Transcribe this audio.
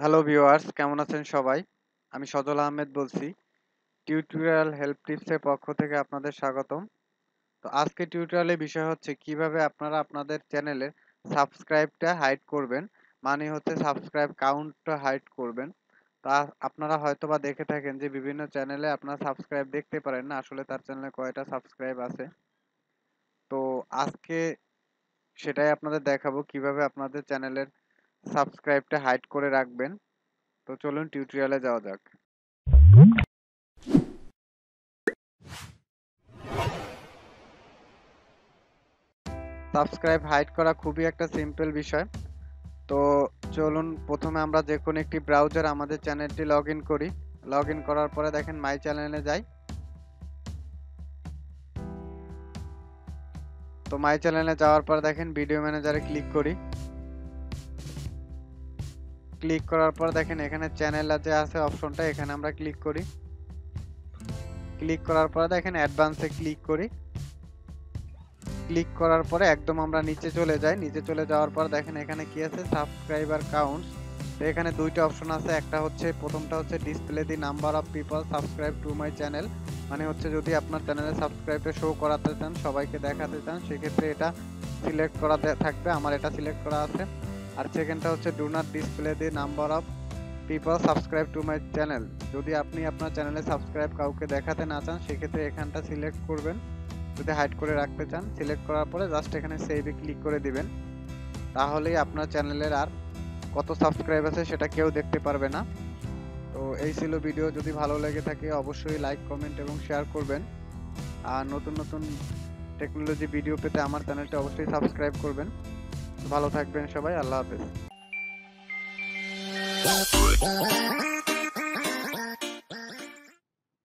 Hello viewers, কেমন আছেন সবাই? আমি সজল আহমেদ বলছি। টিউটোরিয়াল হেল্প টিপস এর পক্ষ থেকে আপনাদের স্বাগতম। তো আজকে টিউটোরিয়ালের বিষয় হচ্ছে কিভাবে আপনারা আপনাদের চ্যানেলে সাবস্ক্রাইবটা হাইড করবেন। মানে হচ্ছে সাবস্ক্রাইব কাউন্টটা হাইড করবেন। তা আপনারা হয়তোবা দেখে থাকেন যে বিভিন্ন চ্যানেলে আপনারা সাবস্ক্রাইব দেখতে পারেন না আসলে তার চ্যানেলে কয়টা সাবস্ক্রাইব আছে। তো আজকে সেটাই আপনাদের দেখাবো কিভাবে আপনাদের চ্যানেলের সাবস্ক্রাইবটা হাইড করে রাখবেন। তো চলুন টিউটোরিয়ালে যাওয়া যাক। সাবস্ক্রাইব হাইড করা খুবই একটা সিম্পল বিষয়। তো চলুন প্রথমে আমরা যে কোনো একটি ব্রাউজার আমাদের চ্যানেলটি লগ ইন করি। লগ ইন করার পরে দেখেন মাই চ্যানেলে যাই। তো মাই চ্যানেলে যাওয়ার পর দেখেন ভিডিও ম্যানেজারে ক্লিক করি। ক্লিক করার পর দেখেন এখানে চ্যানেল যে আছে অপশনটা, এখানে আমরা ক্লিক করি। ক্লিক করার পরে দেখেন অ্যাডভান্সে ক্লিক করি। ক্লিক করার পরে একদম আমরা নিচে চলে যাই। নিচে চলে যাওয়ার পর দেখেন এখানে কি আছে, সাবস্ক্রাইবার কাউন্টস। তো এখানে দুইটা অপশন আছে, একটা হচ্ছে প্রথমটা হচ্ছে display the number of people subscribe to my channel, মানে হচ্ছে যদি আপনার চ্যানেলে সাবস্ক্রাইবটা শো করাতে চান, সবাইকে দেখাতে চান, সেক্ষেত্রে এটা সিলেক্ট করাতে থাকবে। আমার এটা সিলেক্ট করা আছে। আর সেকেন্ডটা হচ্ছে do not display the number of people subscribe to my channel, যদি আপনি আপনার চ্যানেলে সাবস্ক্রাইব কাউকে দেখাতে না চান সেক্ষেত্রে এখানটা সিলেক্ট করবেন। যদি হাইড করে রাখতে চান, সিলেক্ট করার পরে জাস্ট এখানে সেভে ক্লিক করে দিবেন। তাহলেই আপনার চ্যানেলের আর কত সাবস্ক্রাইব আছে সেটা কেউ দেখতে পারবে না। তো এই ছিল ভিডিও। যদি ভালো লেগে থাকে অবশ্যই লাইক, কমেন্ট এবং শেয়ার করবেন। আর নতুন নতুন টেকনোলজি ভিডিও পেতে আমার চ্যানেলটি অবশ্যই সাবস্ক্রাইব করবেন। ভালো থাকবেন সবাই, আল্লাহ হাফেজ।